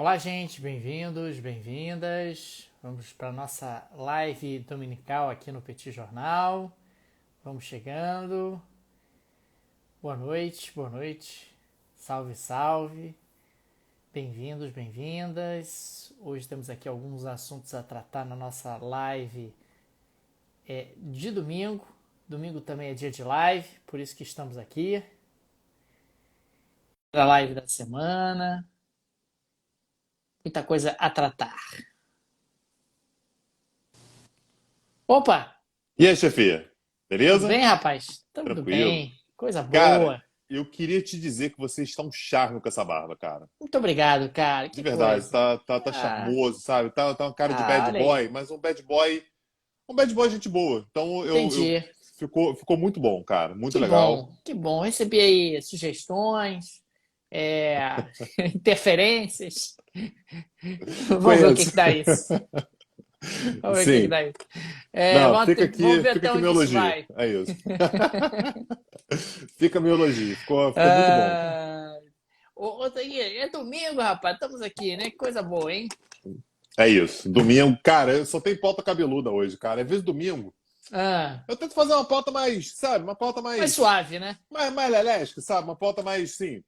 Olá, gente, bem-vindos, bem-vindas. Vamos para a nossa live dominical aqui no Petit Jornal. Vamos chegando. Boa noite, boa noite. Salve, salve. Bem-vindos, bem-vindas. Hoje temos aqui alguns assuntos a tratar na nossa live de domingo. Domingo também é dia de live, por isso que estamos aqui. A live da semana. Muita coisa a tratar. Opa! E aí, chefia? Tudo Beleza? bem, rapaz? Tudo Tranquilo. bem. Coisa Cara, boa. eu queria te dizer que você está um charme com essa barba, cara. Muito obrigado, cara. De Que verdade, coisa. tá Ah, charmoso, sabe? Tá uma cara de bad olha aí. boy, mas um bad boy gente boa. Então Entendi. ficou muito bom, cara. Muito legal. Que bom. Recebi aí sugestões, interferências. Vamos ver o que Conheço. que dá isso. Vamos ver o que que Sim. dá isso. Não, Vamos ver fica até aqui meu onde isso elogio. vai. É isso. Fica meu elogio. Ficou muito bom. Ah, é domingo, rapaz. Estamos aqui, né? Que coisa boa, hein? É isso. Domingo, cara, eu só tenho pauta cabeluda hoje, cara. Às vezes domingo, Ah, eu tento fazer uma pauta mais, sabe? Uma pauta mais suave, né? mais lelesca, sabe? Uma pauta mais, sim,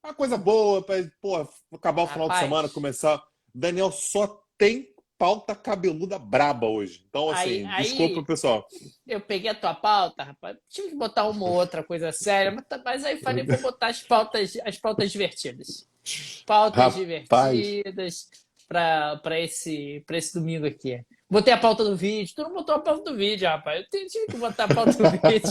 uma coisa boa pra, pô, acabar o final de semana, Rapaz, começar. Daniel só tem pauta cabeluda braba hoje. Então, aí, assim, desculpa, aí pessoal. eu peguei a tua pauta, rapaz. Tive que botar uma ou outra coisa séria, mas aí falei, vou botar as pautas divertidas. Pautas Rapaz, divertidas para esse domingo aqui. Botei a pauta do vídeo. Tu não botou a pauta do vídeo, rapaz. Tive que botar a pauta do vídeo.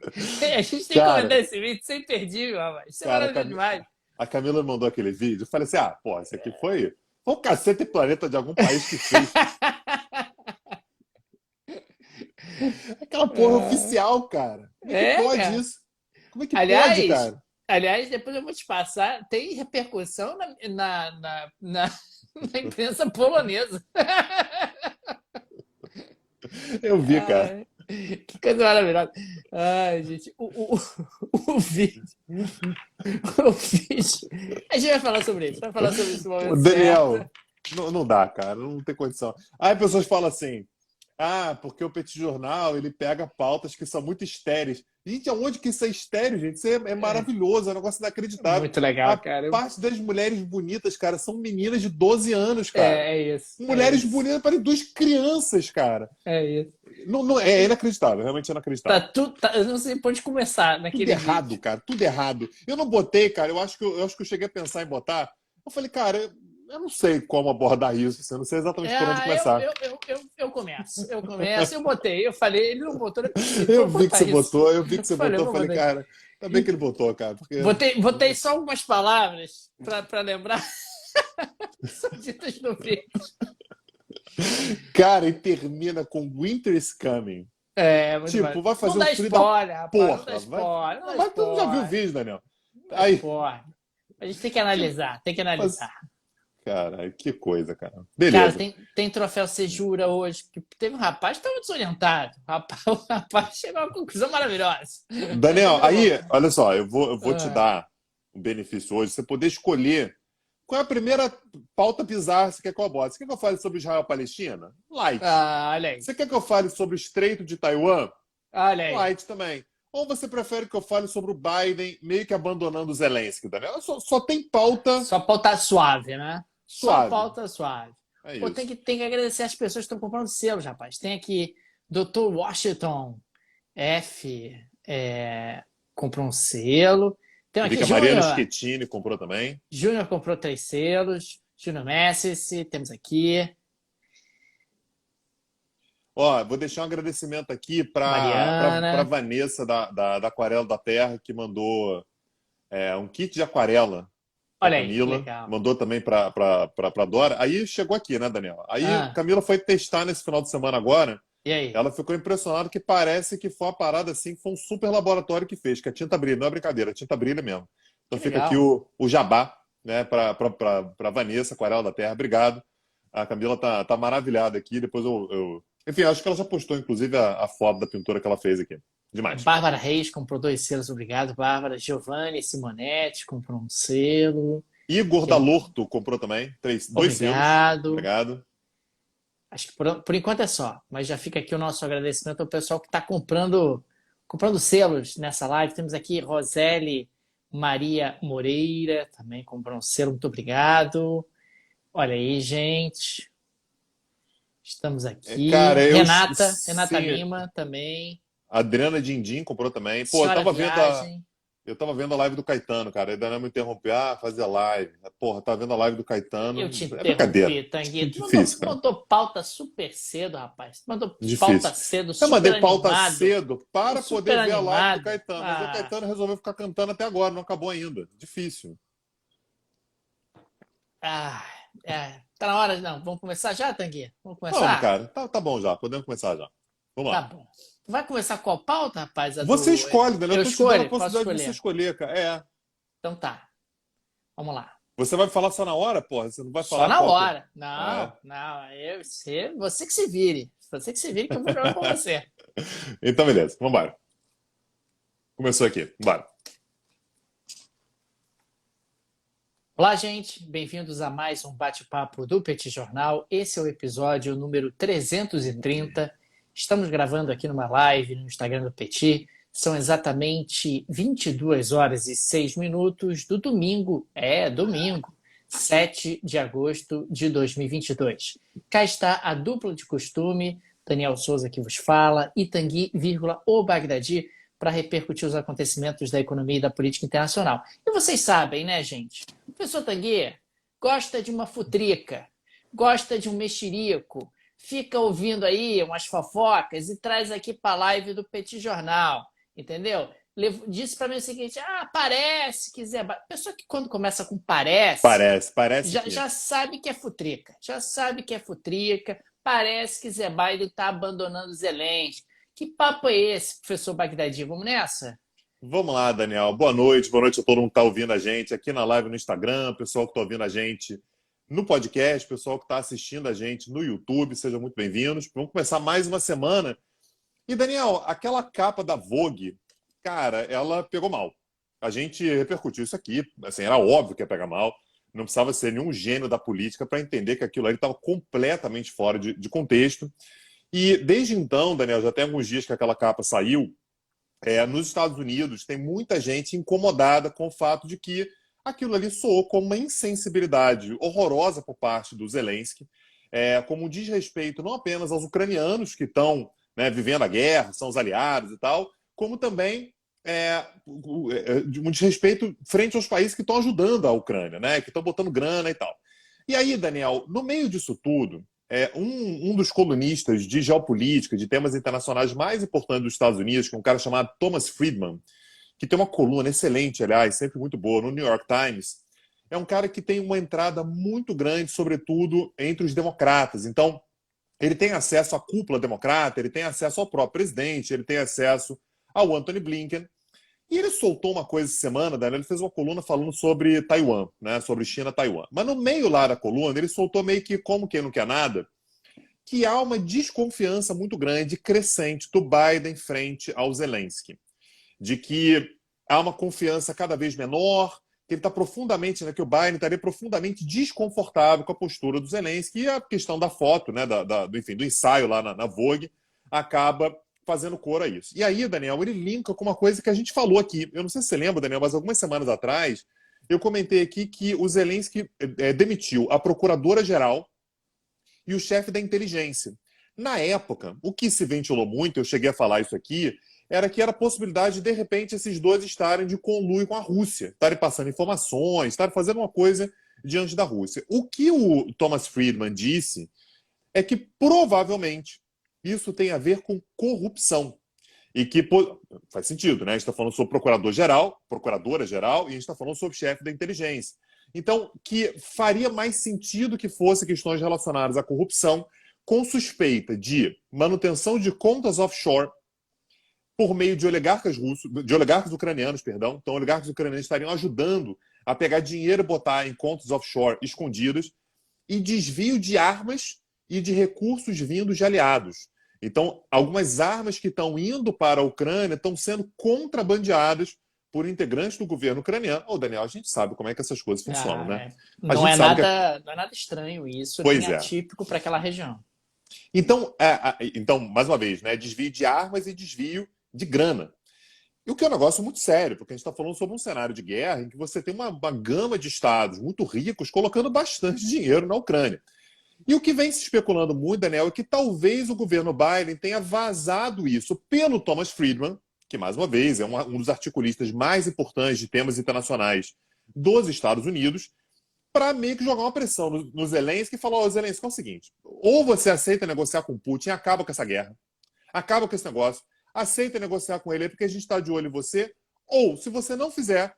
A gente tem que comentar cara, esse vídeo sem imperdível, rapaz. Isso é cara, maravilhoso demais. A Camila mandou aquele vídeo. Eu falei assim: ah, pô, esse aqui foi o Cacete Planeta de algum país que fez. Aquela porra oficial, cara. Como é que pode Cara. isso? Como é que pode, Aliás, cara? aliás, depois eu vou te passar, tem repercussão na imprensa polonesa. Eu vi, cara. Ai, que coisa maravilhosa. Ai, gente, o vídeo, o vídeo. A gente vai falar sobre isso, vai falar sobre isso no Pô, momento certo. Daniel, não dá, cara, não tem condição. Aí pessoas falam assim: ah, porque o Petit Jornal ele pega pautas que são muito estéreis. Gente, aonde que isso é estéreo, gente? Isso é maravilhoso, é um negócio inacreditável. Muito legal, A cara. parte das mulheres bonitas, cara, são meninas de 12 anos, cara. É isso, é Mulheres isso, bonitas parecem duas crianças, cara. é isso. É inacreditável, realmente Tá inacreditável. tudo, eu não sei por onde começar Tudo naquele errado, vídeo. cara, tudo errado. Eu não botei, cara, eu acho que eu cheguei a pensar em botar. Eu falei, cara, eu não sei como abordar isso, assim, eu não sei exatamente por onde Eu, começar. eu, eu, eu, eu começo, eu botei, eu falei, ele não botou, não é possível, Eu vou vi que botar você isso. botou, eu vi que você Falei, botou, eu vou falei, botar isso. cara, ainda bem que ele botou, cara, porque. Botei só algumas palavras para lembrar, são ditas no vídeo. Cara, e termina com Winter is Coming. É, muito Tipo, bem. vai Não fazer um dá frio da spoiler, rapaz, não dá porra. Vai... spoiler, não Não, dá mas tu não já viu o spoiler, vídeo, Daniel. não dá Aí, spoiler. A gente tem que tipo, analisar, tem que faz... analisar. Cara, que coisa, cara. Cara, Beleza. tem troféu Sejura hoje, que teve um rapaz que estava desorientado. O rapaz chegou a uma conclusão maravilhosa. Daniel, Muito bom. aí, olha só, eu vou te Ah, dar um benefício hoje, você poder escolher qual é a primeira pauta bizarra que você quer que eu aborde. Você quer que eu fale sobre Israel-Palestina? Light. olha aí, Você quer que eu fale sobre o Estreito de Taiwan? olha aí. Light também. Ou você prefere que eu fale sobre o Biden meio que abandonando o Zelensky, Daniel? Só tem pauta Só pauta suave, né? Só suave. pauta suave. É Pô, isso. tem que agradecer as pessoas que estão comprando selos, rapaz. Tem aqui Dr. Washington F. Comprou um selo. Tem aqui Fica Mariana Júnior. Schettini comprou também. Júnior comprou 3 selos. Júnior Messi, temos aqui. Ó, vou deixar um agradecimento aqui para Mariana. Vanessa da Aquarela da Terra, que mandou um kit de aquarela para Olha aí, que Camila, legal. mandou também para Dora. Aí chegou aqui, né, Daniel? Aí Ah, Camila foi testar nesse final de semana agora. e aí? Ela ficou impressionada que parece que foi uma parada assim, que foi um super laboratório que fez, que a tinta brilha, não é brincadeira, a tinta brilha mesmo. Então Que fica aqui legal. o jabá, né, para Vanessa, Aquarela da Terra. Obrigado. A Camila tá maravilhada aqui. Depois Enfim, acho que ela já postou, inclusive, a foto da pintura que ela fez aqui. Demais. Bárbara Reis comprou 2 selos, obrigado, Bárbara. Giovanni Simonetti comprou um selo. Igor que é Dalorto comprou também. 2 selos. obrigado. Obrigado. Acho que por enquanto é só, mas já fica aqui o nosso agradecimento ao pessoal que está comprando selos nessa live. Temos aqui Roseli Maria Moreira, também comprou um selo, muito obrigado. Olha aí, gente. Estamos aqui. Cara, Renata sim, Lima também. Adriana Dindim comprou também. Pô, Senhora Viagem. eu tava vendo a live do Caetano, cara. Aí Daniel me interrompeu. Ah, fazer live. Porra, tava vendo a live do Eu Caetano. te É brincadeira. interrompi, Tanguy. Tu Difícil, cara. mandou pauta super cedo, rapaz. Tu mandou pauta Difícil. cedo, Eu mandei super pauta animado. cedo para Super poder ver a live do animado. Caetano. Mas o Ah, Caetano resolveu ficar cantando até agora, não acabou ainda. Difícil. ah, tá na hora, não. Vamos começar já, Tanguy? Vamos Vamos, começar? cara. Tá bom já. Podemos começar já. Vamos Tá lá. bom. Vai começar qual pauta, rapaz? A Você do. escolhe, Daniel. Eu Eu tô te dando a escolho? Posso possibilidade de você escolher? escolher, cara. É. Então tá. Vamos lá. Você vai falar só na hora, porra? Você não vai Só falar na qual que... hora. Ah, é? Não. Você que se vire. Você que se vire que eu vou jogar com você. Então, beleza. Vambora. Começou aqui. Vambora. Olá, gente. Bem-vindos a mais um bate-papo do Petit Jornal. Esse é o episódio número 330. Estamos gravando aqui numa live no Instagram do Petit. São exatamente 22 horas e 6 minutos do domingo, domingo, 7 de agosto de 2022. Cá está a dupla de costume, Daniel Souza que vos fala, e Tanguy, o Bagdadi, para repercutir os acontecimentos da economia e da política internacional. E vocês sabem, né, gente? O professor Tanguy gosta de uma futrica, gosta de um mexerico, fica ouvindo aí umas fofocas e traz aqui para a live do Petit Jornal. Entendeu? Disse para mim o seguinte: parece que Zé Biden. Pessoa que quando começa com Parece que... já sabe que é futrica. Já sabe que é futrica. Parece que Zé Biden está abandonando Zelensky. Que papo é esse, professor Bagdadi? Vamos nessa? Vamos lá, Daniel. Boa noite a todo mundo que está ouvindo a gente aqui na live no Instagram, pessoal que está ouvindo a gente no podcast, pessoal que está assistindo a gente no YouTube, sejam muito bem-vindos. Vamos começar mais uma semana. E, Daniel, aquela capa da Vogue, cara, ela pegou mal. A gente repercutiu isso aqui, assim, era óbvio que ia pegar mal, não precisava ser nenhum gênio da política para entender que aquilo ali estava completamente fora de contexto. E desde então, Daniel, já tem alguns dias que aquela capa saiu, nos Estados Unidos tem muita gente incomodada com o fato de que aquilo ali soou como uma insensibilidade horrorosa por parte do Zelensky, como um desrespeito não apenas aos ucranianos que estão, né, vivendo a guerra, são os aliados e tal, como também um desrespeito frente aos países que estão ajudando a Ucrânia, né, que estão botando grana e tal. E aí, Daniel, no meio disso tudo, um dos colunistas de geopolítica, de temas internacionais mais importantes dos Estados Unidos, que é um cara chamado Thomas Friedman, que tem uma coluna excelente, aliás, sempre muito boa, no New York Times, é um cara que tem uma entrada muito grande, sobretudo entre os democratas. Então, ele tem acesso à cúpula democrata, ele tem acesso ao próprio presidente, ele tem acesso ao Anthony Blinken. E ele soltou uma coisa essa semana, Daniel, ele fez uma coluna falando sobre Taiwan, né, sobre China-Taiwan. Mas no meio lá da coluna, ele soltou meio que, como quem não quer nada, que há uma desconfiança muito grande, crescente, do Biden frente ao Zelensky. De que há uma confiança cada vez menor, que ele está profundamente, né, que o Biden estaria profundamente desconfortável com a postura do Zelensky, e a questão da foto, né, enfim, do ensaio lá na Vogue, acaba fazendo cor a isso. E aí, Daniel, ele linka com uma coisa que a gente falou aqui. Eu não sei se você lembra, Daniel, mas algumas semanas atrás, eu comentei aqui que o Zelensky demitiu a procuradora-geral e o chefe da inteligência. Na época, o que se ventilou muito, eu cheguei a falar isso aqui, era que era a possibilidade de repente, esses dois estarem de conluio com a Rússia, estarem passando informações, estarem fazendo uma coisa diante da Rússia. O que o Thomas Friedman disse é que, provavelmente, isso tem a ver com corrupção. E que faz sentido, né? A gente está falando sobre procurador-geral, procuradora-geral, e a gente está falando sobre chefe da inteligência. Então, que faria mais sentido que fosse questões relacionadas à corrupção, com suspeita de manutenção de contas offshore por meio de oligarcas russos, de oligarcas ucranianos, perdão. Então, oligarcas ucranianos estariam ajudando a pegar dinheiro e botar em contas offshore escondidas, e desvio de armas e de recursos vindos de aliados. Então, algumas armas que estão indo para a Ucrânia estão sendo contrabandeadas por integrantes do governo ucraniano. Ô, Daniel, a gente sabe como é que essas coisas funcionam, né? A Não gente é sabe que... nada, não é nada estranho isso, nem Pois é. atípico para aquela região. Então, mais uma vez, né, desvio de armas e desvio de grana. E o que é um negócio muito sério, porque a gente está falando sobre um cenário de guerra em que você tem uma gama de estados muito ricos colocando bastante dinheiro na Ucrânia. E o que vem se especulando muito, Daniel, é que talvez o governo Biden tenha vazado isso pelo Thomas Friedman, que, mais uma vez, é um dos articulistas mais importantes de temas internacionais dos Estados Unidos, para meio que jogar uma pressão no Zelensky e falar: ó, Zelensky, é o seguinte, ou você aceita negociar com Putin e acaba com essa guerra, acaba com esse negócio, aceita negociar com ele porque a gente está de olho em você, ou, se você não fizer,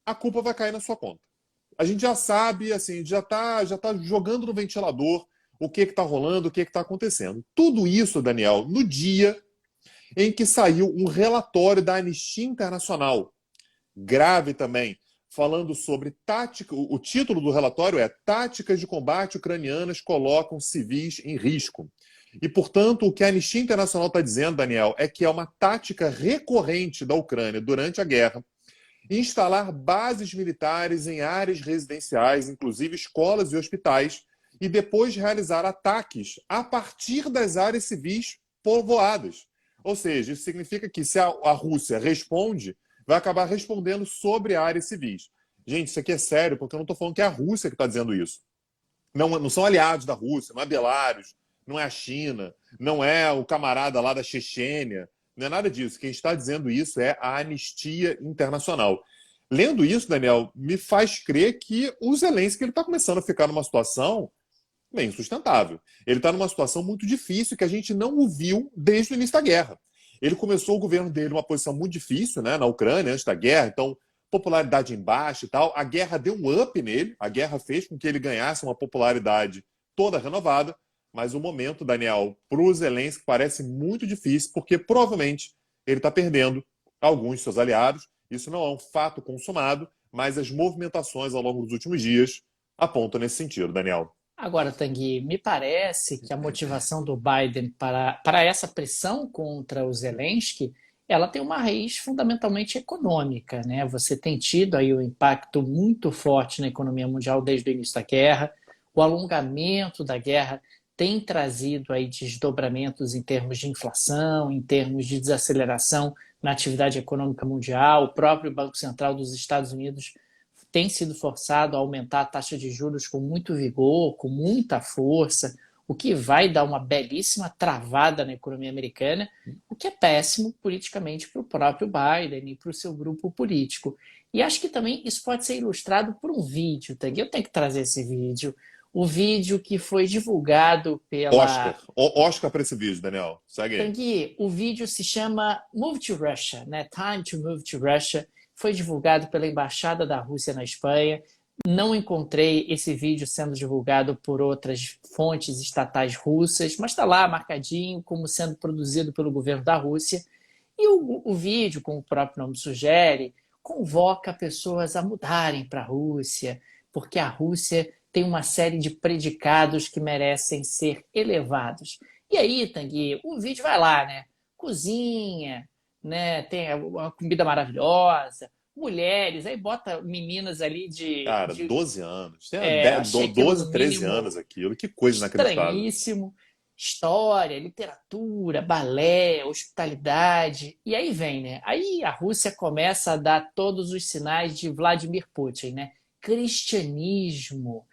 a culpa vai cair na sua conta. A gente já sabe, assim, já tá jogando no ventilador o que está rolando, o que está acontecendo. Tudo isso, Daniel, no dia em que saiu um relatório da Anistia Internacional, grave também, falando sobre tática. O título do relatório é Táticas de combate ucranianas colocam civis em risco. E, portanto, o que a Anistia Internacional está dizendo, Daniel, é que é uma tática recorrente da Ucrânia durante a guerra instalar bases militares em áreas residenciais, inclusive escolas e hospitais, e depois realizar ataques a partir das áreas civis povoadas. Ou seja, isso significa que se a Rússia responde, vai acabar respondendo sobre áreas civis. Gente, isso aqui é sério, porque eu não estou falando que é a Rússia que está dizendo isso. Não são aliados da Rússia, não é Belarus, não é a China, não é o camarada lá da Chechênia, não é nada disso. Quem está dizendo isso é a Anistia Internacional. Lendo isso, Daniel, me faz crer que o Zelensky está começando a ficar numa situação bem insustentável. Ele está numa situação muito difícil que a gente não o viu desde o início da guerra. Ele começou o governo dele numa posição muito difícil, né, na Ucrânia, antes da guerra, então popularidade em baixa e tal. A guerra deu um up nele, a guerra fez com que ele ganhasse uma popularidade toda renovada, mas o momento, Daniel, para o Zelensky parece muito difícil, porque provavelmente ele está perdendo alguns de seus aliados. Isso não é um fato consumado, mas as movimentações ao longo dos últimos dias apontam nesse sentido, Daniel. Agora, Tanguy, me parece que a motivação do Biden para essa pressão contra o Zelensky, ela tem uma raiz fundamentalmente econômica, né? Você tem tido aí um impacto muito forte na economia mundial desde o início da guerra, o alongamento da guerra tem trazido aí desdobramentos em termos de inflação, em termos de desaceleração na atividade econômica mundial. O próprio Banco Central dos Estados Unidos tem sido forçado a aumentar a taxa de juros com muito vigor, com muita força, o que vai dar uma belíssima travada na economia americana, o que é péssimo politicamente para o próprio Biden e para o seu grupo político. E acho que também isso pode ser ilustrado por um vídeo, tá? Eu tenho que trazer esse vídeo. O vídeo que foi divulgado pela... Oscar para esse vídeo, Daniel. Segue aí. Tanguy, o vídeo se chama Move to Russia, né? Time to Move to Russia. Foi divulgado pela Embaixada da Rússia na Espanha. Não encontrei esse vídeo sendo divulgado por outras fontes estatais russas, mas está lá marcadinho como sendo produzido pelo governo da Rússia. E o vídeo, como o próprio nome sugere, convoca pessoas a mudarem para a Rússia, porque a Rússia tem uma série de predicados que merecem ser elevados. E aí, Tanguy, o vídeo vai lá, né? Cozinha, né? Tem uma comida maravilhosa, mulheres, aí bota meninas ali Cara, 12 anos. achei aquilo 12, no 13 mínimo anos aquilo. Que coisa inacreditável. estranhíssimo. História, literatura, balé, hospitalidade. E aí vem, né? Aí a Rússia começa a dar todos os sinais de Vladimir Putin, né? Cristianismo,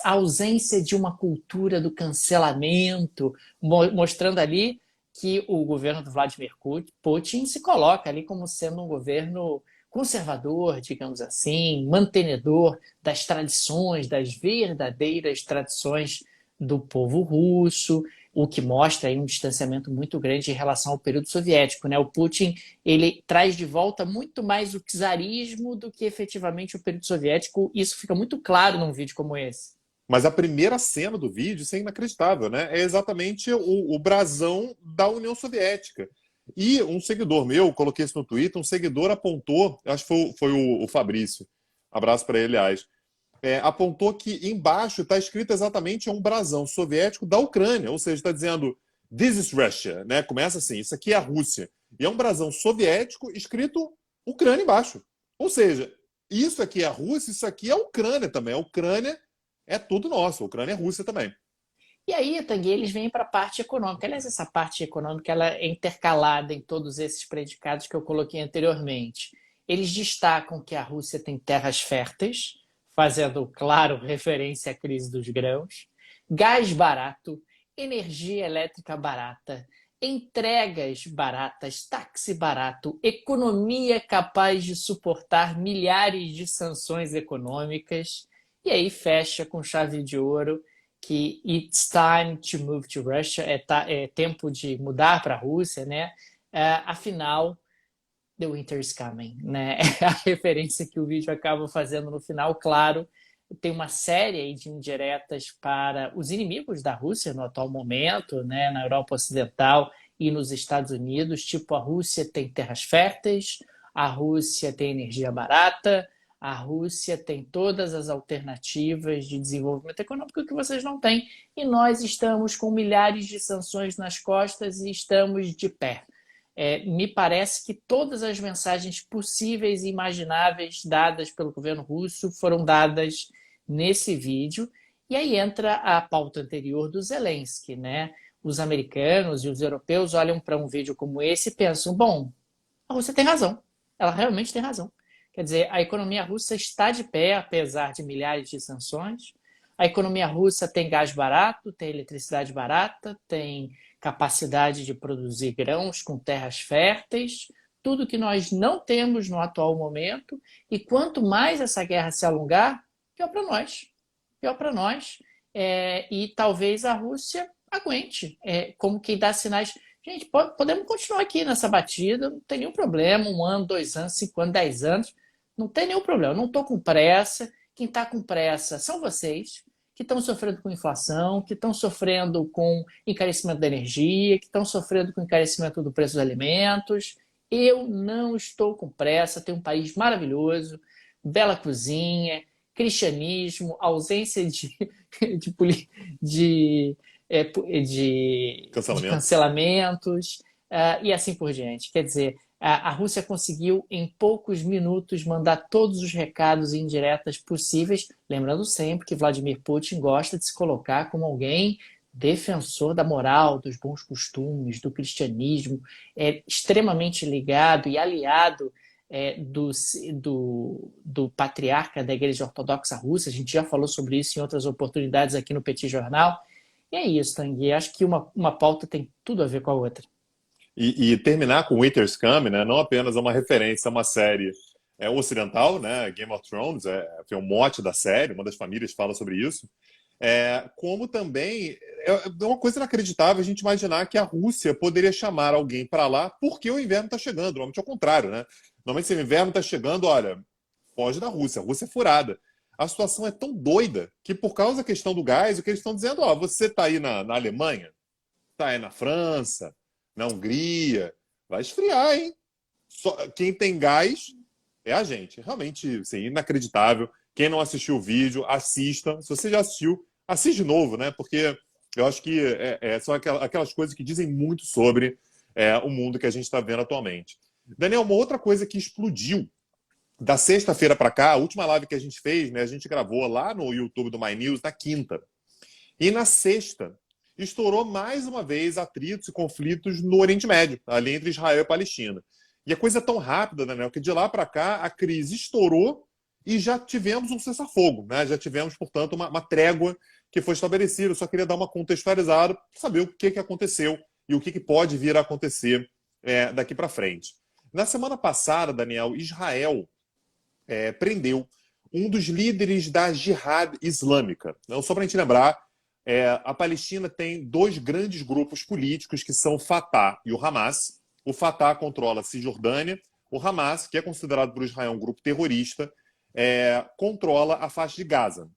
ausência de uma cultura do cancelamento, mostrando ali que o governo do Vladimir Putin se coloca ali como sendo um governo conservador, digamos assim, mantenedor das tradições, das verdadeiras tradições do povo russo, o que mostra aí um distanciamento muito grande em relação ao período soviético, né? O Putin, ele traz de volta muito mais o czarismo do que efetivamente o período soviético. Isso fica muito claro num vídeo como esse. Mas a primeira cena do vídeo, isso é inacreditável, né? É exatamente o brasão da União Soviética. E um seguidor meu, coloquei isso no Twitter, um seguidor apontou, acho que foi o Fabrício, abraço para ele, aliás, apontou que embaixo está escrito exatamente um brasão soviético da Ucrânia, ou seja, está dizendo This is Russia, né? Começa assim, isso aqui é a Rússia. E é um brasão soviético escrito Ucrânia embaixo. Ou seja, isso aqui é a Rússia, isso aqui é a Ucrânia também. A Ucrânia é tudo nosso, a Ucrânia é Rússia também. E aí, Tanguy, eles vêm para a parte econômica. Aliás, essa parte econômica ela é intercalada em todos esses predicados que eu coloquei anteriormente. Eles destacam que a Rússia tem terras férteis, fazendo, claro, referência à crise dos grãos, gás barato, energia elétrica barata, entregas baratas, táxi barato, economia capaz de suportar milhares de sanções econômicas. E aí fecha com chave de ouro que it's time to move to Russia, é tempo de mudar para a Rússia, né? Afinal, the winter is coming, né? É a referência que o vídeo acaba fazendo no final, claro. Tem uma série de indiretas para os inimigos da Rússia no atual momento, né? Na Europa Ocidental e nos Estados Unidos, tipo a Rússia tem terras férteis, a Rússia tem energia barata, a Rússia tem todas as alternativas de desenvolvimento econômico que vocês não têm, e nós estamos com milhares de sanções nas costas e estamos de pé. Me parece que todas as mensagens possíveis e imagináveis dadas pelo governo russo foram dadas nesse vídeo, e aí entra a pauta anterior do Zelensky, né? Os americanos e os europeus olham para um vídeo como esse e pensam, bom, a Rússia tem razão, ela realmente tem razão. Quer dizer, a economia russa está de pé, apesar de milhares de sanções. A economia russa tem gás barato, tem eletricidade barata, tem capacidade de produzir grãos com terras férteis, tudo que nós não temos no atual momento. E quanto mais essa guerra se alongar, pior para nós. Pior para nós. E talvez a Rússia aguente, como quem dá sinais. Gente, podemos continuar aqui nessa batida, não tem nenhum problema, 1 ano, 2 anos, 5 anos, 10 anos, não tem nenhum problema, não estou com pressa. Quem está com pressa são vocês, que estão sofrendo com inflação, que estão sofrendo com encarecimento da energia, que estão sofrendo com encarecimento do preço dos alimentos. Eu não estou com pressa, tenho um país maravilhoso, bela cozinha, cristianismo, ausência de cancelamentos e assim por diante. Quer dizer, a Rússia conseguiu, em poucos minutos, mandar todos os recados e indiretas possíveis, lembrando sempre que Vladimir Putin gosta de se colocar como alguém defensor da moral, dos bons costumes, do cristianismo, extremamente ligado e aliado do patriarca da Igreja Ortodoxa Russa. A gente já falou sobre isso em outras oportunidades aqui no Petit Jornal. E é isso, Tanguy. Acho que uma pauta tem tudo a ver com a outra. E terminar com Winter's Coming, né? Não apenas é uma referência a uma série ocidental, né? Game of Thrones foi o mote da série, uma das famílias fala sobre isso. Como também é uma coisa inacreditável a gente imaginar que a Rússia poderia chamar alguém para lá porque o inverno está chegando. Normalmente é o contrário, né? Normalmente se o inverno está chegando, olha, foge da Rússia, a Rússia é furada. A situação é tão doida que por causa da questão do gás, o que eles estão dizendo, você está aí na Alemanha, está aí na França, na Hungria, vai esfriar, hein? Quem tem gás é a gente. Realmente, assim, inacreditável. Quem não assistiu o vídeo, assista. Se você já assistiu, assiste de novo, né? Porque eu acho que são aquelas coisas que dizem muito sobre o mundo que a gente está vendo atualmente. Daniel, uma outra coisa que explodiu da sexta-feira para cá, a última live que a gente fez, né? A gente gravou lá no YouTube do My News na quinta. E na sexta, estourou mais uma vez atritos e conflitos no Oriente Médio, ali entre Israel e Palestina. E a coisa é tão rápida, Daniel, que de lá para cá a crise estourou e já tivemos um cessar-fogo, né? Já tivemos, portanto, uma trégua que foi estabelecida. Eu só queria dar uma contextualizada para saber o que aconteceu e o que pode vir a acontecer daqui para frente. Na semana passada, Daniel, Israel prendeu um dos líderes da Jihad Islâmica. Então, só para a gente lembrar, a Palestina tem 2 grandes grupos políticos que são o Fatah e o Hamas. O Fatah controla a Cisjordânia, o Hamas, que é considerado por Israel um grupo terrorista, controla a faixa de Gaza.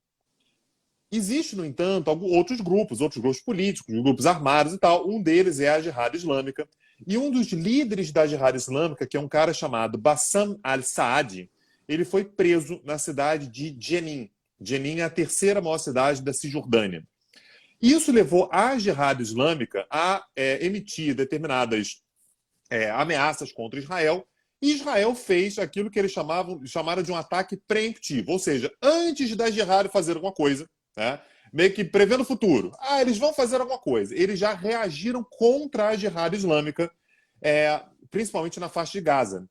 Existem, no entanto, outros grupos políticos, grupos armados e tal. Um deles é a Jihad Islâmica. E um dos líderes da Jihad Islâmica, que é um cara chamado Bassam al-Saadi, ele foi preso na cidade de Jenin. Jenin é a 3ª maior cidade da Cisjordânia. Isso levou a Jihad Islâmica a emitir determinadas ameaças contra Israel Israel fez aquilo que eles chamaram de um ataque preemptivo, ou seja, antes da Jihad fazer alguma coisa, né, meio que prevendo o futuro. Eles vão fazer alguma coisa. Eles já reagiram contra a Jihad Islâmica, principalmente na faixa de Gaza.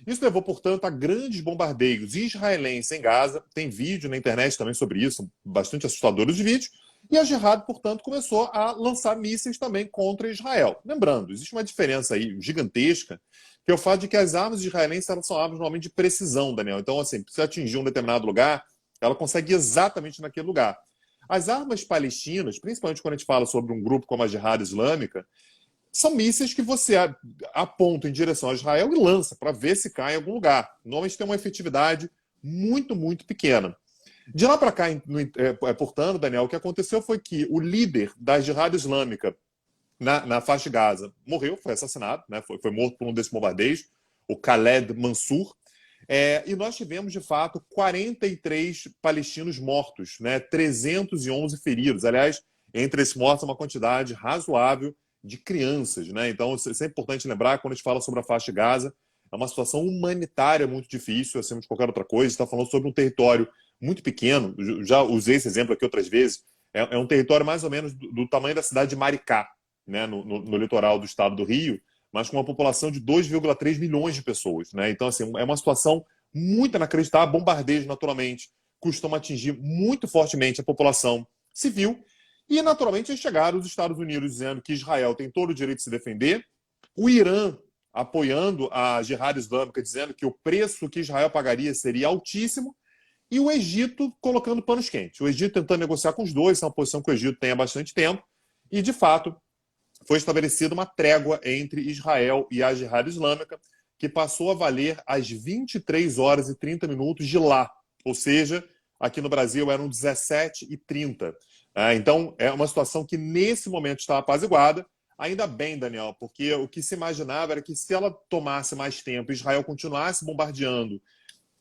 Isso levou, portanto, a grandes bombardeios israelenses em Gaza. Tem vídeo na internet também sobre isso, bastante assustadores os vídeos. E a Jihad, portanto, começou a lançar mísseis também contra Israel. Lembrando, existe uma diferença aí gigantesca, que é o fato de que as armas israelenses são armas normalmente de precisão, Daniel. Então, assim, se atingir um determinado lugar, ela consegue ir exatamente naquele lugar. As armas palestinas, principalmente quando a gente fala sobre um grupo como a Jihad Islâmica, são mísseis que você aponta em direção a Israel e lança para ver se cai em algum lugar. Normalmente tem uma efetividade muito, muito pequena. De lá para cá, portanto, Daniel, o que aconteceu foi que o líder da Jihad Islâmica na faixa de Gaza morreu, foi assassinado, né, foi morto por um desses bombardeios, o Khaled Mansour. E nós tivemos, de fato, 43 palestinos mortos, né, 311 feridos. Aliás, entre esses mortos, uma quantidade razoável de crianças, né? Então, isso é importante lembrar, quando a gente fala sobre a faixa de Gaza, é uma situação humanitária muito difícil, acima de qualquer outra coisa. A gente está falando sobre um território muito pequeno, já usei esse exemplo aqui outras vezes, é um território mais ou menos do tamanho da cidade de Maricá, né, no litoral do estado do Rio, mas com uma população de 2,3 milhões de pessoas, né? Então, assim, é uma situação muito inacreditável. Bombardeios, naturalmente, costumam atingir muito fortemente a população civil. E, naturalmente, chegaram os Estados Unidos dizendo que Israel tem todo o direito de se defender, o Irã apoiando a Jihad Islâmica, dizendo que o preço que Israel pagaria seria altíssimo, e o Egito colocando panos quentes. O Egito tentando negociar com os dois, essa é uma posição que o Egito tem há bastante tempo, e, de fato, foi estabelecida uma trégua entre Israel e a Jihad Islâmica, que passou a valer às 23 horas e 30 minutos de lá, ou seja, aqui no Brasil eram 17h30. Então, é uma situação que nesse momento está apaziguada. Ainda bem, Daniel, porque o que se imaginava era que se ela tomasse mais tempo, Israel continuasse bombardeando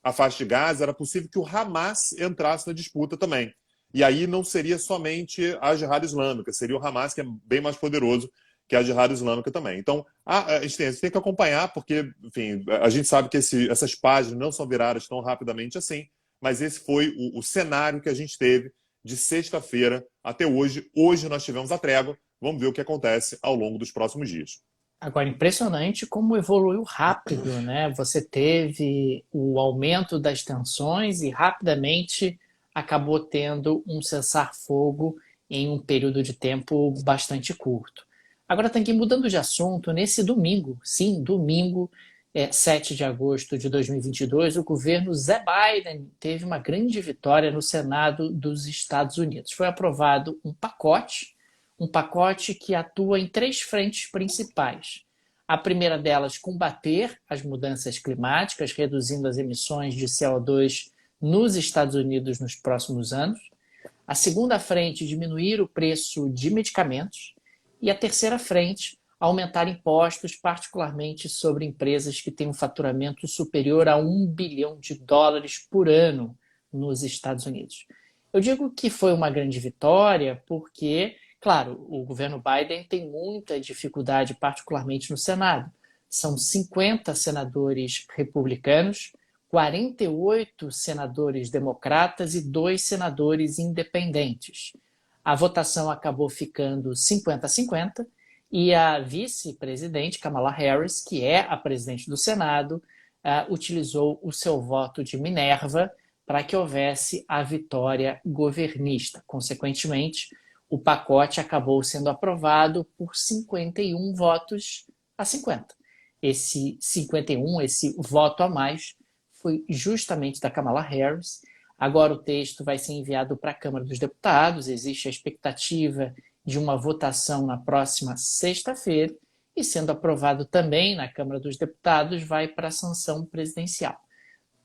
a faixa de Gaza, era possível que o Hamas entrasse na disputa também. E aí não seria somente a Jihad Islâmica, seria o Hamas, que é bem mais poderoso que a Jihad Islâmica também. Então, a gente tem que acompanhar, porque, enfim, a gente sabe que essas páginas não são viradas tão rapidamente assim, mas esse foi o cenário que a gente teve de sexta-feira até hoje. Hoje nós tivemos a trégua. Vamos ver o que acontece ao longo dos próximos dias. Agora, impressionante como evoluiu rápido, né? Você teve o aumento das tensões e rapidamente acabou tendo um cessar-fogo em um período de tempo bastante curto. Agora, tem que ir mudando de assunto. Nesse domingo, sim, domingo, 7 de agosto de 2022, o governo Joe Biden teve uma grande vitória no Senado dos Estados Unidos. Foi aprovado um pacote que atua em 3 frentes principais. A primeira delas, combater as mudanças climáticas, reduzindo as emissões de CO2 nos Estados Unidos nos próximos anos. A segunda frente, diminuir o preço de medicamentos. E a terceira frente, aumentar impostos, particularmente sobre empresas que têm um faturamento superior a $1 bilhão por ano nos Estados Unidos. Eu digo que foi uma grande vitória porque, claro, o governo Biden tem muita dificuldade, particularmente no Senado. São 50 senadores republicanos, 48 senadores democratas e 2 senadores independentes. A votação acabou ficando 50-50 e a vice-presidente Kamala Harris, que é a presidente do Senado, utilizou o seu voto de Minerva para que houvesse a vitória governista. Consequentemente, o pacote acabou sendo aprovado por 51 votos a 50. Esse 51, esse voto a mais, foi justamente da Kamala Harris. Agora o texto vai ser enviado para a Câmara dos Deputados, existe a expectativa de uma votação na próxima sexta-feira e, sendo aprovado também na Câmara dos Deputados, vai para a sanção presidencial.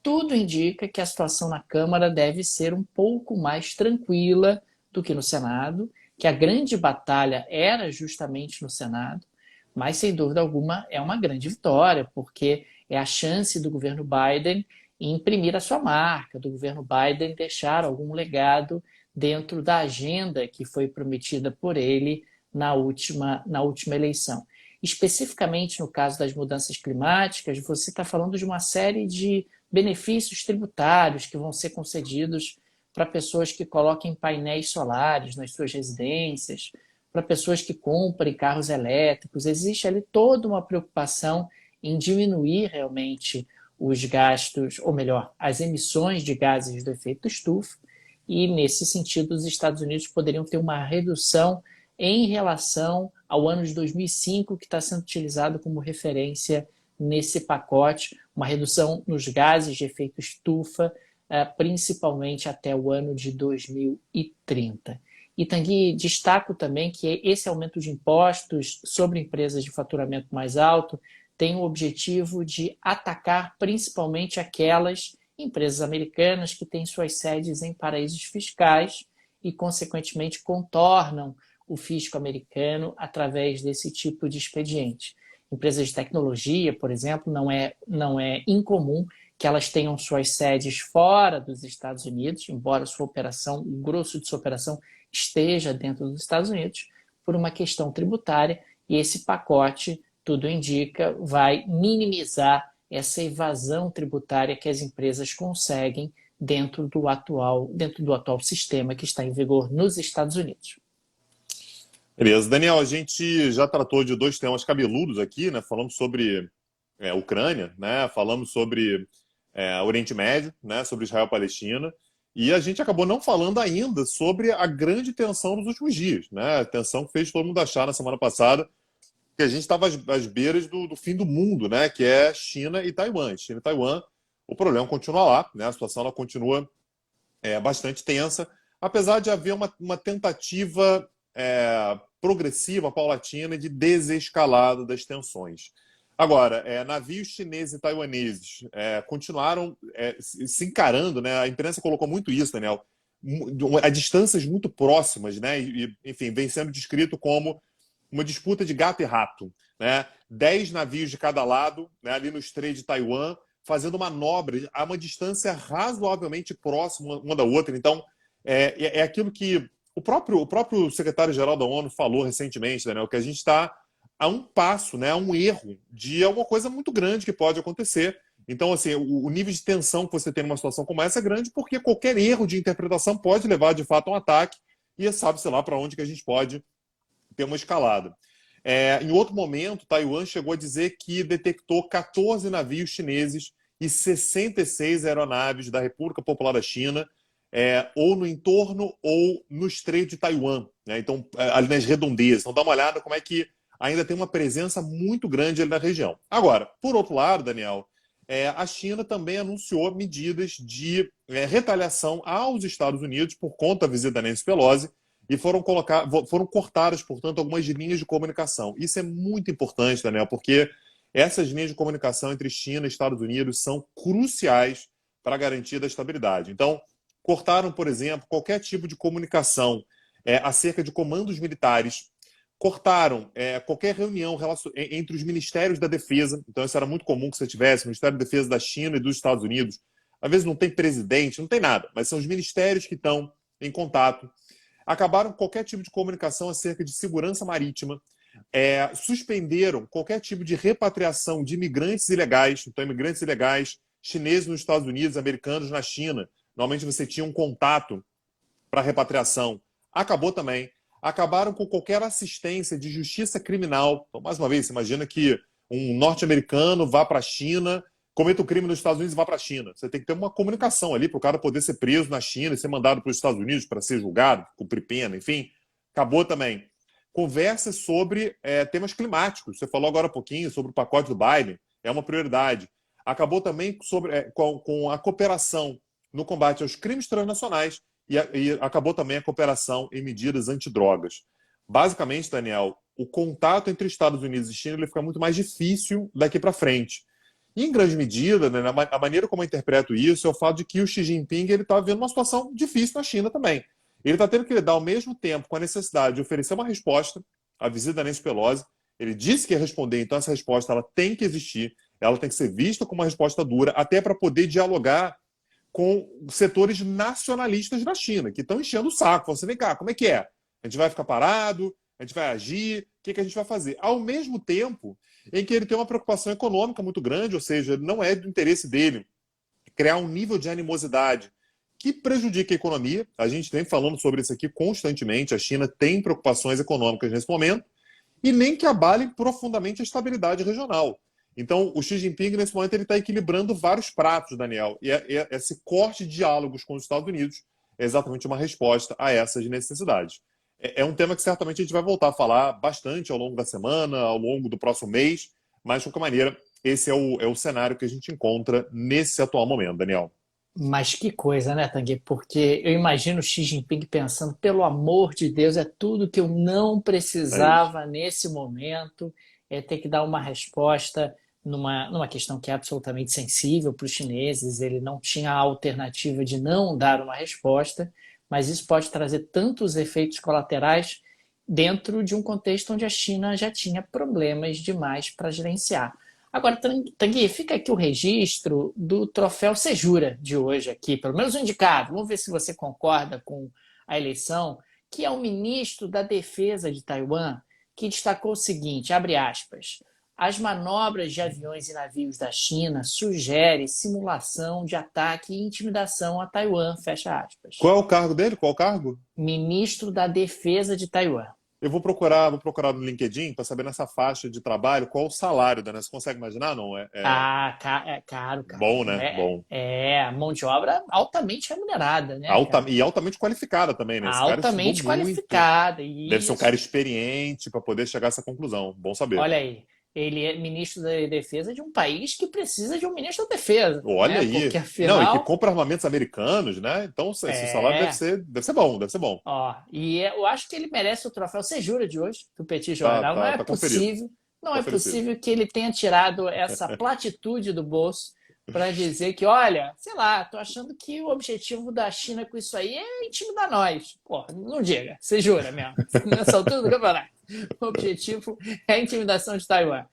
Tudo indica que a situação na Câmara deve ser um pouco mais tranquila do que no Senado, que a grande batalha era justamente no Senado, mas, sem dúvida alguma, é uma grande vitória, porque é a chance do governo Biden imprimir a sua marca, do governo Biden deixar algum legado dentro da agenda que foi prometida por ele na última eleição. especificamente no caso das mudanças climáticas, você está falando de uma série de benefícios tributários que vão ser concedidos para pessoas que coloquem painéis solares nas suas residências, para pessoas que comprem carros elétricos. Existe ali toda uma preocupação em diminuir realmente os gastos, ou melhor, as emissões de gases do efeito estufa, e nesse sentido os Estados Unidos poderiam ter uma redução em relação ao ano de 2005, que está sendo utilizado como referência nesse pacote, uma redução nos gases de efeito estufa, principalmente até o ano de 2030. E, Tanguy, destaco também que esse aumento de impostos sobre empresas de faturamento mais alto tem o objetivo de atacar principalmente aquelas empresas americanas que têm suas sedes em paraísos fiscais e, consequentemente, contornam o fisco americano através desse tipo de expediente. Empresas de tecnologia, por exemplo, não é incomum que elas tenham suas sedes fora dos Estados Unidos, embora sua operação, o grosso de sua operação esteja dentro dos Estados Unidos, por uma questão tributária, e esse pacote, tudo indica, vai minimizar essa evasão tributária que as empresas conseguem dentro do atual sistema que está em vigor nos Estados Unidos. Beleza. Daniel, a gente já tratou de dois temas cabeludos aqui, né? Falamos sobre Ucrânia, né? Falamos sobre Oriente Médio, né? Sobre Israel e Palestina. E a gente acabou não falando ainda sobre a grande tensão nos últimos dias, né? A tensão que fez todo mundo achar na semana passada que a gente estava às beiras do fim do mundo, né? Que é China e Taiwan. China e Taiwan, o problema continua lá, né? A situação ela continua bastante tensa, apesar de haver uma tentativa progressiva, paulatina, de desescalada das tensões. Agora, navios chineses e taiwaneses continuaram se encarando, né? A imprensa colocou muito isso, Daniel, a distâncias muito próximas, né? Enfim, vem sendo descrito como uma disputa de gato e rato, né? 10 navios de cada lado, né? Ali no Estreito de Taiwan, fazendo manobras a uma distância razoavelmente próxima uma da outra. Então, é aquilo que o próprio secretário-geral da ONU falou recentemente, Daniel, que a gente está a um passo, né, a um erro de alguma coisa muito grande que pode acontecer. Então, assim, o nível de tensão que você tem numa situação como essa é grande porque qualquer erro de interpretação pode levar, de fato, a um ataque e sabe-se lá para onde que a gente pode ter uma escalada. Em outro momento, Taiwan chegou a dizer que detectou 14 navios chineses e 66 aeronaves da República Popular da China, ou no entorno ou no Estreito de Taiwan, né? Então, ali nas redondezas. Então, dá uma olhada como é que ainda tem uma presença muito grande ali na região. Agora, por outro lado, Daniel, a China também anunciou medidas de retaliação aos Estados Unidos por conta da visita da Nancy Pelosi e foram cortadas, portanto, algumas linhas de comunicação. Isso é muito importante, Daniel, porque essas linhas de comunicação entre China e Estados Unidos são cruciais para a garantia da estabilidade. Então, cortaram, por exemplo, qualquer tipo de comunicação acerca de comandos militares, cortaram qualquer reunião entre os ministérios da defesa. Então, isso era muito comum que você tivesse, o Ministério da Defesa da China e dos Estados Unidos. Às vezes não tem presidente, não tem nada, mas são os ministérios que estão em contato. Acabaram com qualquer tipo de comunicação acerca de segurança marítima, suspenderam qualquer tipo de repatriação de imigrantes ilegais, então imigrantes ilegais chineses nos Estados Unidos, americanos na China. Normalmente você tinha um contato para repatriação. Acabou também. Acabaram com qualquer assistência de justiça criminal. Então, mais uma vez, você imagina que um norte-americano vá para a China, cometa o crime nos Estados Unidos e vá para a China. Você tem que ter uma comunicação ali para o cara poder ser preso na China e ser mandado para os Estados Unidos para ser julgado, cumprir pena, enfim. Acabou também. Conversas sobre temas climáticos. Você falou agora há pouquinho sobre o pacote do Biden. É uma prioridade. Acabou também com a cooperação no combate aos crimes transnacionais e acabou também a cooperação em medidas antidrogas. Basicamente, Daniel, o contato entre Estados Unidos e China ele fica muito mais difícil daqui para frente. E, em grande medida, né, a maneira como eu interpreto isso é o fato de que o Xi Jinping está vendo uma situação difícil na China também. Ele está tendo que lidar ao mesmo tempo com a necessidade de oferecer uma resposta à visita da Nancy Pelosi. Ele disse que ia responder, então essa resposta ela tem que existir, ela tem que ser vista como uma resposta dura, até para poder dialogar com setores nacionalistas da China, que estão enchendo o saco. Falando assim, vem cá, como é que é? A gente vai ficar parado? A gente vai agir? O que a gente vai fazer? Ao mesmo tempo em que ele tem uma preocupação econômica muito grande, ou seja, não é do interesse dele criar um nível de animosidade que prejudique a economia. A gente vem falando sobre isso aqui constantemente. A China tem preocupações econômicas nesse momento e nem que abalem profundamente a estabilidade regional. Então, o Xi Jinping, nesse momento, ele está equilibrando vários pratos, Daniel. E esse corte de diálogos com os Estados Unidos é exatamente uma resposta a essas necessidades. É um tema que certamente a gente vai voltar a falar bastante ao longo da semana, ao longo do próximo mês, mas, de qualquer maneira, esse é o cenário que a gente encontra nesse atual momento, Daniel. Mas que coisa, né, Tanguy? Porque eu imagino o Xi Jinping pensando, pelo amor de Deus, é tudo que eu não É isso. precisava nesse momento, é ter que dar uma resposta numa questão que é absolutamente sensível para os chineses. Ele não tinha a alternativa de não dar uma resposta, mas isso pode trazer tantos efeitos colaterais dentro de um contexto onde a China já tinha problemas demais para gerenciar. Agora, Tanguy, fica aqui o registro do troféu Sejura de hoje aqui, pelo menos o indicado. Vamos ver se você concorda com a eleição, que é o ministro da Defesa de Taiwan, que destacou o seguinte, abre aspas, as manobras de aviões e navios da China sugerem simulação de ataque e intimidação a Taiwan, fecha aspas. Qual é o cargo dele? Qual é o cargo? Ministro da Defesa de Taiwan. Eu vou procurar no LinkedIn para saber nessa faixa de trabalho qual o salário, Daniel. Você consegue imaginar? Não, É caro, cara. bom, né? Bom. É mão de obra altamente remunerada, né, cara? E altamente qualificada também, né? Esse cara estudou Altamente muito. qualificada. Deve ser um cara Isso. experiente para poder chegar a essa conclusão. Bom saber. Olha aí. Ele é ministro da Defesa de um país que precisa de um ministro da Defesa, Olha né? aí. Porque Não, e que afinal compra armamentos americanos, né? Então, esse salário é. deve ser bom, deve ser bom. Ó, e eu acho que ele merece o troféu Sejura de hoje, do Petit Jornal. Não é Tá conferido. possível, não Tá é oferecido. possível que ele tenha tirado essa platitude do bolso para dizer que, olha, sei lá, tô achando que o objetivo da China com isso aí é intimidar nós. Pô, não diga, você jura mesmo, nessa altura do campeonato. O objetivo é a intimidação de Taiwan.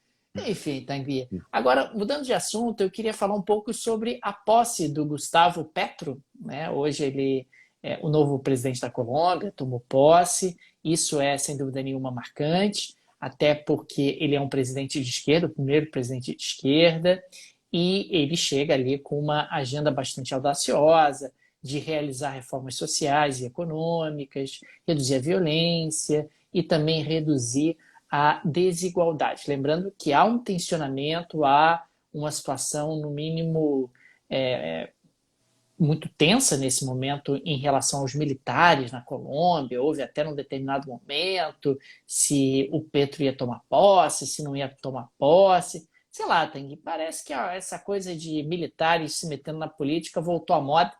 Enfim, Tanguy. Agora, mudando de assunto, eu queria falar um pouco sobre a posse do Gustavo Petro, né? Hoje ele o novo presidente da Colômbia, tomou posse. Isso é, sem dúvida nenhuma, marcante, até porque ele é um presidente de esquerda, o primeiro presidente de esquerda, e ele chega ali com uma agenda bastante audaciosa de realizar reformas sociais e econômicas, reduzir a violência e também reduzir a desigualdade. Lembrando que há um tensionamento, há uma situação, no mínimo, muito tensa nesse momento em relação aos militares na Colômbia. Houve até num determinado momento se o Petro ia tomar posse, se não ia tomar posse. Sei lá, Tanguy, parece que essa coisa de militares se metendo na política voltou à moda.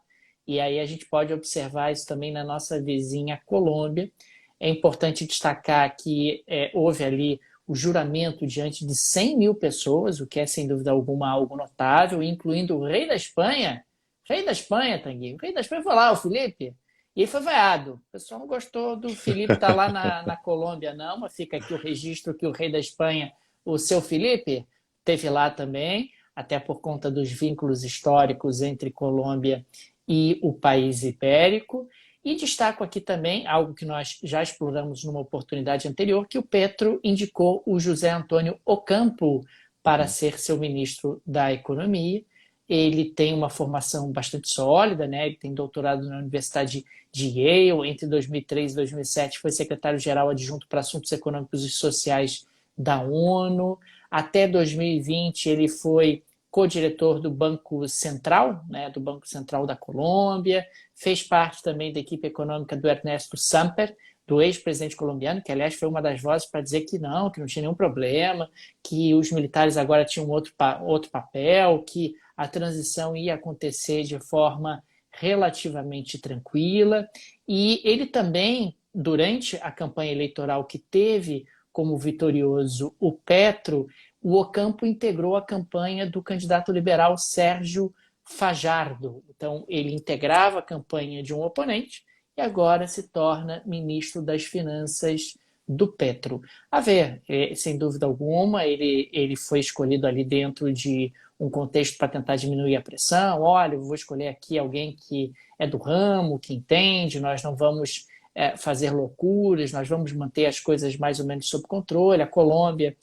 E aí a gente pode observar isso também na nossa vizinha Colômbia. É importante destacar que houve ali o juramento diante de 100 mil pessoas, o que é sem dúvida alguma algo notável, incluindo o rei da Espanha. Rei da Espanha, Tanguy. O rei da Espanha foi lá, o Felipe, e ele foi vaiado. O pessoal não gostou do Felipe estar lá na Colômbia, não, mas fica aqui o registro que o rei da Espanha, o seu Felipe, teve lá também, até por conta dos vínculos históricos entre Colômbia e o país ibérico. E destaco aqui também algo que nós já exploramos numa oportunidade anterior, que o Petro indicou o José Antônio Ocampo para Uhum. ser seu ministro da Economia. Ele tem uma formação bastante sólida, né? Ele tem doutorado na Universidade de Yale. Entre 2003 e 2007 foi secretário-geral adjunto para assuntos econômicos e sociais da ONU. Até 2020 ele foi co-diretor do Banco Central, né? Do Banco Central da Colômbia. Fez parte também da equipe econômica do Ernesto Samper, do ex-presidente colombiano, que aliás foi uma das vozes para dizer que não tinha nenhum problema, que os militares agora tinham outro papel, que a transição ia acontecer de forma relativamente tranquila. E ele também, durante a campanha eleitoral que teve como vitorioso o Petro, o Ocampo integrou a campanha do candidato liberal Sérgio Fajardo. Então, ele integrava a campanha de um oponente e agora se torna ministro das Finanças do Petro. A ver, sem dúvida alguma, ele foi escolhido ali dentro de um contexto para tentar diminuir a pressão. Olha, eu vou escolher aqui alguém que é do ramo, que entende, nós não vamos fazer loucuras, nós vamos manter as coisas mais ou menos sob controle. A Colômbia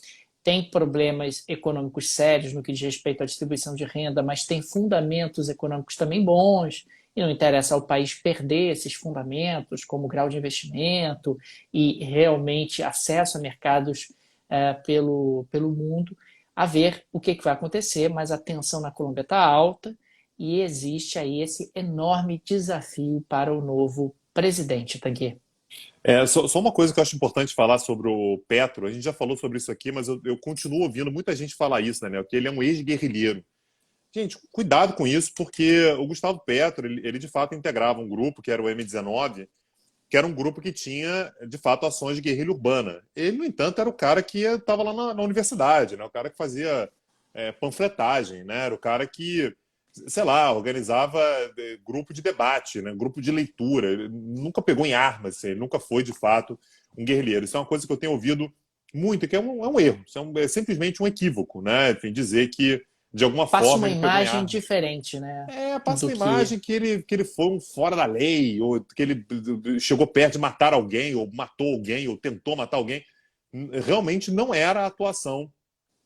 tem problemas econômicos sérios no que diz respeito à distribuição de renda, mas tem fundamentos econômicos também bons, e não interessa ao país perder esses fundamentos, como grau de investimento e realmente acesso a mercados pelo mundo, a ver o que vai acontecer, mas a tensão na Colômbia está alta e existe aí esse enorme desafio para o novo presidente, Tanguy. Só uma coisa que eu acho importante falar sobre o Petro, a gente já falou sobre isso aqui, mas eu continuo ouvindo muita gente falar isso, né, que ele é um ex-guerrilheiro. Gente, cuidado com isso, porque o Gustavo Petro, ele de fato integrava um grupo, que era o M19, que era um grupo que tinha, de fato, ações de guerrilha urbana. Ele, no entanto, era o cara que estava lá na universidade, né, o cara que fazia panfletagem, né, era o cara que, sei lá, organizava grupo de debate, né, grupo de leitura. Ele nunca pegou em armas, assim, ele nunca foi, de fato, um guerrilheiro. Isso é uma coisa que eu tenho ouvido muito, que é um erro, isso é simplesmente um equívoco, né, enfim, dizer que de alguma Passa forma uma ele pegou em imagem armas. diferente, né? Passa Do uma que. imagem que ele foi um fora da lei, ou que ele chegou perto de matar alguém, ou matou alguém, ou tentou matar alguém. Realmente não era a atuação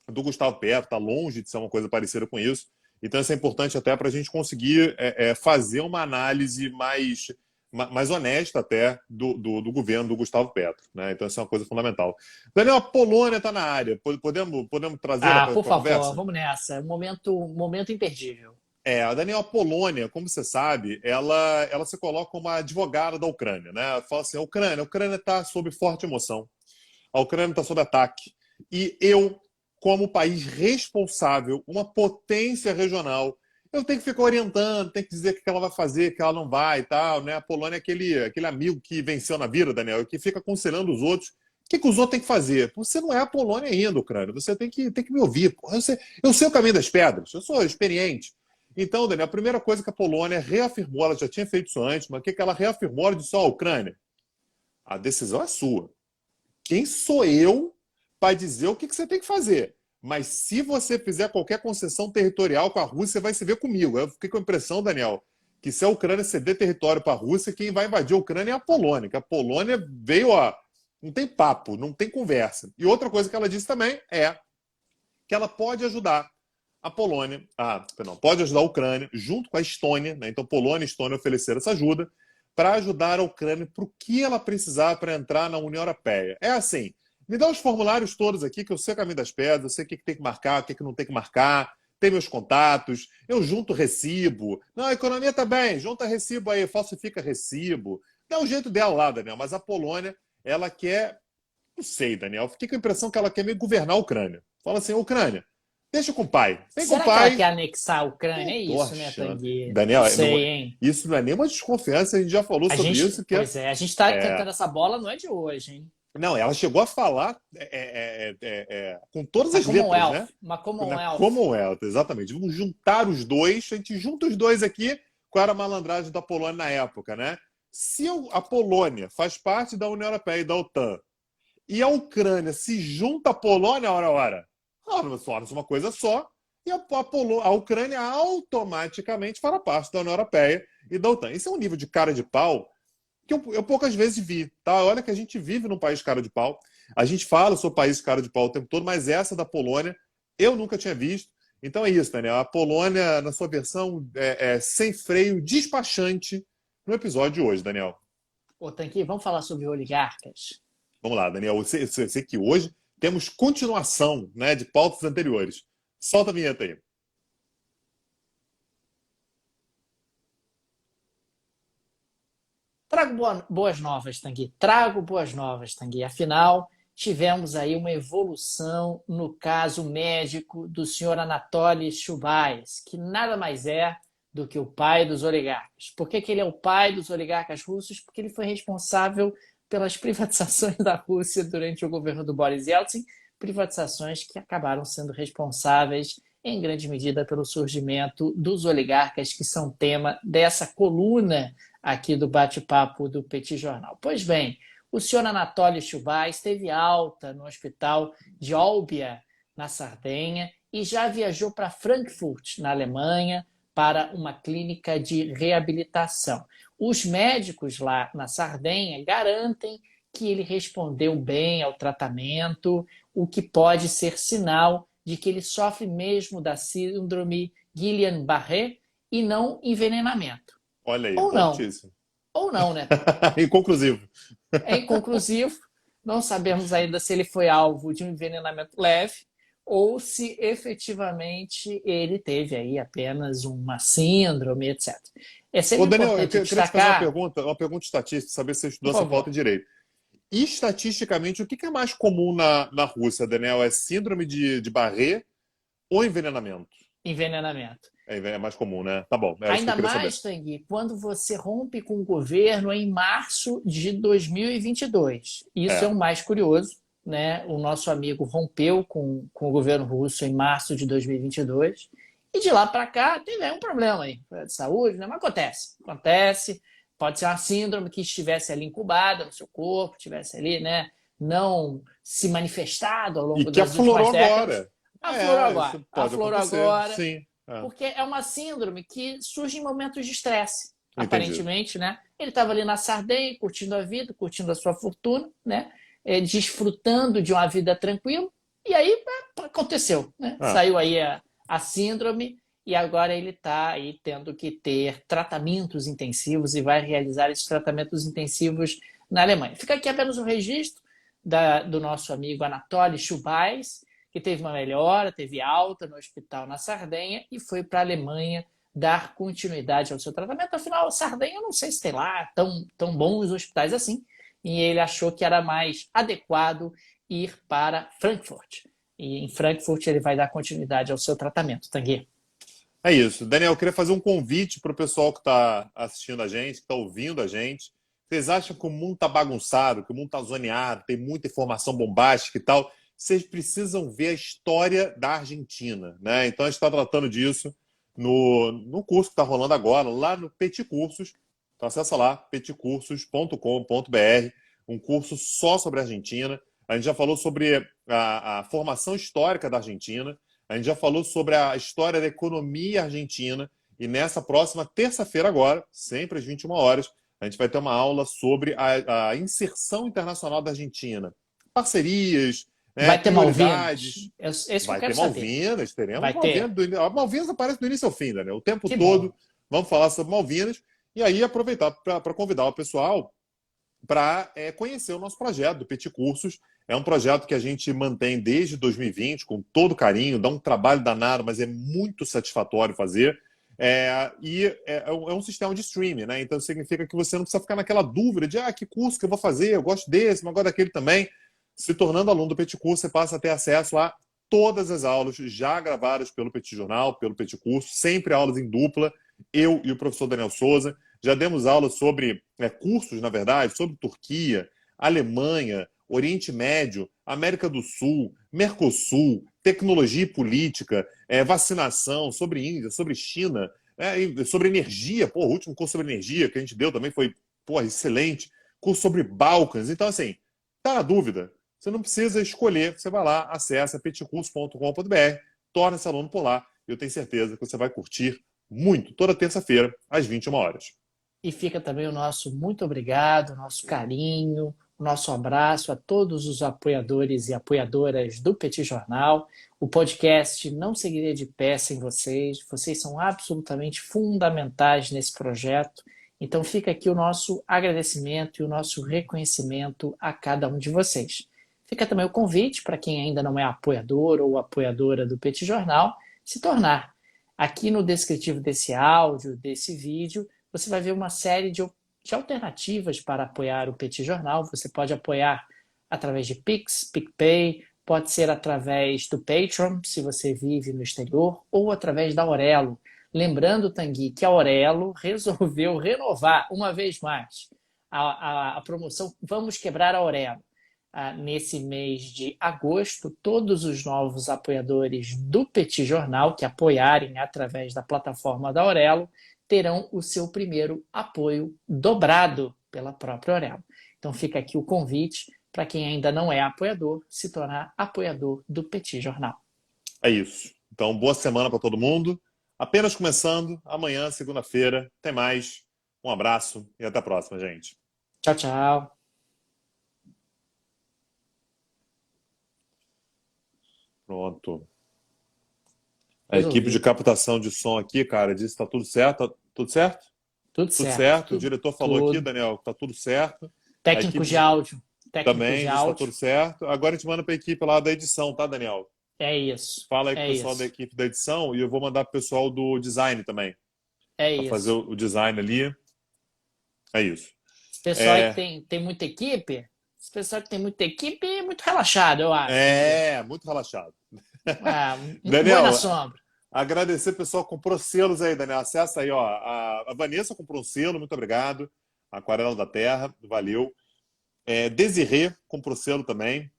do Gustavo Petro, está longe de ser uma coisa parecida com isso. Então isso é importante até para a gente conseguir fazer uma análise mais honesta até do governo do Gustavo Petro, né? Então isso é uma coisa fundamental. Daniel, a Polônia está na área. Podemos trazê-la para Por a favor, conversa? vamos nessa. Momento imperdível. A Daniela, Polônia, como você sabe, ela se coloca como a advogada da Ucrânia, né? Ela fala assim, a Ucrânia está sob forte emoção, a Ucrânia está sob ataque, e eu, como país responsável, uma potência regional, eu tenho que ficar orientando, tenho que dizer o que ela vai fazer, o que ela não vai e tal, né? A Polônia é aquele amigo que venceu na vida, Daniel, que fica aconselhando os outros. O que os outros têm que fazer? Você não é a Polônia ainda, Ucrânia. Você tem que me ouvir. Eu sei o caminho das pedras. Eu sou experiente. Então, Daniel, a primeira coisa que a Polônia reafirmou, ela já tinha feito isso antes, mas o que ela reafirmou? Ela disse, Ucrânia, a decisão é sua. Quem sou eu para dizer o que você tem que fazer? Mas se você fizer qualquer concessão territorial com a Rússia, vai se ver comigo. Eu fiquei com a impressão, Daniel, que se a Ucrânia ceder território para a Rússia, quem vai invadir a Ucrânia é a Polônia. Que a Polônia veio a... Não tem papo, não tem conversa. E outra coisa que ela disse também é que ela pode ajudar a Polônia, pode ajudar a Ucrânia, junto com a Estônia, né? Então Polônia e Estônia ofereceram essa ajuda para ajudar a Ucrânia para o que ela precisar para entrar na União Europeia. É assim, me dá os formulários todos aqui, que eu sei o caminho das pedras, eu sei o que tem que marcar, o que não tem que marcar, tem meus contatos, eu junto recibo. Não, a economia está bem, junta recibo aí, falsifica recibo. Dá o jeito dela lá, Daniel, mas a Polônia, ela quer, não sei, Daniel, fiquei com a impressão que ela quer meio governar a Ucrânia. Fala assim, Ucrânia, deixa com o pai. Vem com o Será que ela pai. quer anexar a Ucrânia? Eu É tô isso, né, achando. Tanguy? Não Daniel, sei, hein? isso não é nenhuma desconfiança, a gente já falou sobre isso, que Pois é, a gente está é, cantando essa bola, não é de hoje, hein? não, ela chegou a falar com todas Na as letras, né? Commonwealth, uma Na Commonwealth. Commonwealth, exatamente. Vamos juntar os dois, a gente junta os dois aqui, qual era a malandragem da Polônia na época, né? Se a Polônia faz parte da União Europeia e da OTAN, e a Ucrânia se junta à Polônia, ora, torna-se uma coisa só, e a Ucrânia automaticamente fará parte da União Europeia e da OTAN. Esse é um nível de cara de pau que eu poucas vezes vi, tá? Olha que a gente vive num país cara de pau, a gente fala sobre país cara de pau o tempo todo, mas essa da Polônia eu nunca tinha visto. Então é isso, Daniel. A Polônia, na sua versão sem freio, despachante, no episódio de hoje, Daniel. Ô, Tanguy, vamos falar sobre oligarcas? Vamos lá, Daniel. Eu sei que hoje temos continuação, né, de pautas anteriores. Solta a vinheta aí. Trago boas novas, Tanguy. Trago boas novas, Tanguy. Afinal, tivemos aí uma evolução no caso médico do senhor Anatoly Chubais, que nada mais é do que o pai dos oligarcas. Por que ele é o pai dos oligarcas russos? Porque ele foi responsável pelas privatizações da Rússia durante o governo do Boris Yeltsin, privatizações que acabaram sendo responsáveis em grande medida pelo surgimento dos oligarcas, que são tema dessa coluna aqui do bate-papo do Petit Jornal. Pois bem, o senhor Anatoly Chubais teve alta no hospital de Olbia, na Sardenha, e já viajou para Frankfurt, na Alemanha, para uma clínica de reabilitação. Os médicos lá na Sardenha garantem que ele respondeu bem ao tratamento, o que pode ser sinal de que ele sofre mesmo da síndrome Guillain-Barré e não envenenamento. Olha aí, Ou boa não. notícia. Ou não, né, Tanguy? Inconclusivo. É inconclusivo. Não sabemos ainda se ele foi alvo de um envenenamento leve ou se efetivamente ele teve aí apenas uma síndrome, etc. É Ô, sempre Daniel, eu importante queria te fazer destacar, uma pergunta estatística, saber se você por estudou essa favor, pauta direito. E estatisticamente, o que é mais comum na Rússia, Daniel? É síndrome de Barré ou envenenamento? envenenamento. É mais comum, né? Tá bom, era isso que eu Ainda queria saber. mais, Tanguy, quando você rompe com o governo em março de 2022. Isso é É. o mais curioso, né? O nosso amigo rompeu com o governo russo em março de 2022 e de lá para cá teve um problema aí de saúde, né? Mas acontece. Pode ser uma síndrome que estivesse ali incubada no seu corpo, estivesse ali, né? Não se manifestado ao E longo que das aflorou últimas décadas. agora. Aflorou agora. Isso pode Aflorou acontecer, agora sim. É. porque é uma síndrome que surge em momentos de estresse, Entendi. aparentemente, né? Ele estava ali na Sardenha, curtindo a vida, curtindo a sua fortuna, né? Desfrutando de uma vida tranquila, e aí aconteceu, né? Ah, Saiu aí a síndrome e agora ele está aí tendo que ter tratamentos intensivos e vai realizar esses tratamentos intensivos na Alemanha. Fica aqui apenas o registro do nosso amigo Anatoly Chubais, que teve uma melhora, teve alta no hospital na Sardenha e foi para a Alemanha dar continuidade ao seu tratamento. Afinal, a Sardenha, eu não sei se tem lá tão bons hospitais assim, e ele achou que era mais adequado ir para Frankfurt. E em Frankfurt ele vai dar continuidade ao seu tratamento, Tanguy. é isso. Daniel, eu queria fazer um convite para o pessoal que está assistindo a gente, que está ouvindo a gente. Vocês acham que o mundo está bagunçado, que o mundo está zoneado, tem muita informação bombástica e tal? Vocês precisam ver a história da Argentina, né? Então a gente está tratando disso no curso que está rolando agora, lá no Petit Cursos. Então acessa lá, petcursos.com.br, um curso só sobre a Argentina. A gente já falou sobre a formação histórica da Argentina. A gente já falou sobre a história da economia argentina e nessa próxima terça-feira agora, sempre às 21 horas, a gente vai ter uma aula sobre a inserção internacional da Argentina. Parcerias, né, Vai ter Malvinas? prioridades. Esse que eu Vai quero ter saber. Malvinas, teremos Vai ter? Malvinas. Malvinas aparece do início ao fim, né? O tempo Que bom. todo vamos falar sobre Malvinas e aí aproveitar para convidar o pessoal para conhecer o nosso projeto do Petit Cursos. É um projeto que a gente mantém desde 2020, com todo carinho, dá um trabalho danado, mas é muito satisfatório fazer. É um sistema de streaming, né? Então significa que você não precisa ficar naquela dúvida de que curso que eu vou fazer, eu gosto desse, mas gosto daquele também. Se tornando aluno do Petit Curso, você passa a ter acesso a todas as aulas já gravadas pelo Petit Jornal, pelo Petit Curso, sempre aulas em dupla, eu e o professor Daniel Souza. Já demos aulas sobre cursos, na verdade, sobre Turquia, Alemanha, Oriente Médio, América do Sul, Mercosul, tecnologia e política, vacinação, sobre Índia, sobre China, sobre energia. Pô, o último curso sobre energia que a gente deu também foi excelente. Curso sobre Balcãs. Então, assim, tá na dúvida? Você não precisa escolher, você vai lá, acessa petcurso.com.br, torna-se aluno por lá. Eu tenho certeza que você vai curtir muito, toda terça-feira, às 21 horas. E fica também o nosso muito obrigado, o nosso carinho, o nosso abraço a todos os apoiadores e apoiadoras do Petit Jornal. O podcast não seguiria de pé sem vocês. Vocês são absolutamente fundamentais nesse projeto. Então fica aqui o nosso agradecimento e o nosso reconhecimento a cada um de vocês. Fica também o convite para quem ainda não é apoiador ou apoiadora do Petit Jornal, se tornar. Aqui no descritivo desse áudio, desse vídeo, você vai ver uma série de alternativas para apoiar o Petit Jornal. Você pode apoiar através de Pix, PicPay, pode ser através do Patreon, se você vive no exterior, ou através da Aurelo. Lembrando, Tanguy, que a Aurelo resolveu renovar uma vez mais a promoção Vamos Quebrar a Aurelo. Nesse mês de agosto, todos os novos apoiadores do Petit Jornal que apoiarem através da plataforma da Aurelo terão o seu primeiro apoio dobrado pela própria Aurelo. Então fica aqui o convite para quem ainda não é apoiador, se tornar apoiador do Petit Jornal. É isso. Então, boa semana para todo mundo. apenas começando. Amanhã, segunda-feira, tem mais. Um abraço e até a próxima, gente. Tchau, tchau. Pronto. A equipe de Resolvido. captação de som aqui, cara, disse que tá tudo certo. Tá tudo certo? Tudo Tudo certo. certo. O diretor falou aqui, Tudo. Daniel, que tá tudo certo. A Técnicos equipe de áudio. Técnicos também de disse que tá áudio. tudo certo. Agora a gente manda para a equipe lá da edição, tá, Daniel? É isso. Fala aí com o É pessoal da isso. equipe da edição e eu vou mandar pro pessoal do design também, É para fazer isso. o design ali. É isso. Esse pessoal aí que tem muita equipe, esse pessoal que tem muita equipe é muito relaxado, eu acho, vamos dizer. Muito relaxado. Ah, um boi na Daniel, sombra. agradecer o pessoal que comprou selos aí, Daniel. Acessa aí, ó. A Vanessa comprou um selo, muito obrigado. Aquarela da Terra, valeu. Desirê comprou selo também.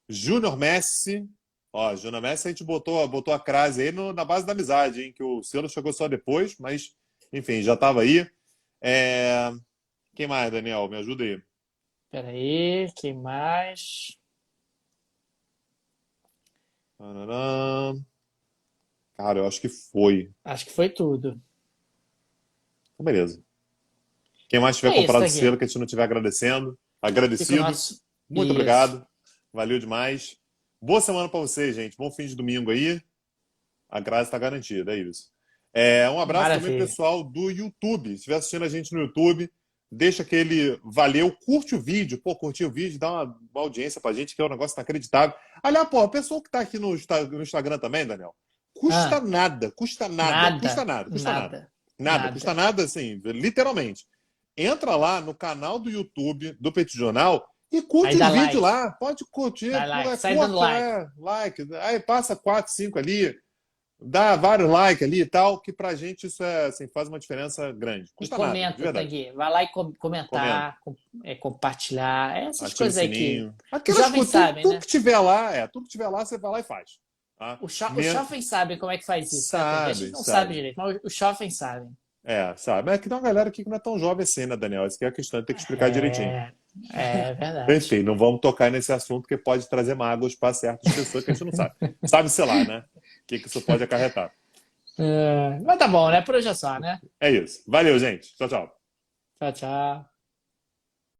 Júnior Messi. Ó, Júnior Messi a gente botou a crase aí na base da amizade, hein? Que o selo chegou só depois, mas, enfim, já estava aí. Quem mais, Daniel? Me ajuda aí. Espera aí, quem mais? Tararã. Cara, eu acho que foi. Acho que foi tudo. Então, beleza. Quem mais tiver É isso, comprado tá o selo aqui. que a gente não tiver Fica o agradecido, nosso. muito Isso. obrigado. Valeu demais. Boa semana para vocês, gente. Bom fim de domingo aí. A graça está garantida, é isso. Um abraço também pro Maravilha. pessoal do YouTube. Se estiver assistindo a gente no YouTube, deixa aquele valeu, curte o vídeo. Pô, curtir o vídeo, dá uma audiência pra gente, que é um negócio inacreditável. Aliás, pô, a pessoa que tá aqui no Instagram também, Daniel, custa Ah, nada, custa nada, custa nada, nada, custa nada. nada, Nada, custa nada. nada, assim, literalmente. Entra lá no canal do YouTube do Petit Jornal e Aí curte dá os vídeos like. lá. Pode curtir, Dá pô, like. é Sai dando curto, like. like. Aí passa 4, 5 ali, dá vários likes ali e tal, que pra gente isso assim, faz uma diferença grande. E Custa nada, de comenta, verdade. Tanguy. Vai lá e Comenta, comentar, compartilhar. Essas ativa o coisas aí que sininho. os Aquelas jovens coisas, tudo, sabem, tudo né? que tiver lá, tudo que tiver lá, você vai lá e faz. Tá? Os jovens sabem como é que faz isso, né, Tanguy? A gente Sabe, não sabe sabe. direito, mas os jovens sabem. Sabe. Mas é que tem uma galera aqui que não é tão jovem assim, né, Daniel? Essa que é a questão, tem que explicar direitinho. É, é verdade. Enfim, não vamos tocar nesse assunto que pode trazer mágoas para certas pessoas que a gente não sabe. Sabe, sei lá, né? O que isso pode acarretar. Mas tá bom, né? Por hoje é só, né? É isso. Valeu, gente. Tchau, tchau. Tchau, tchau.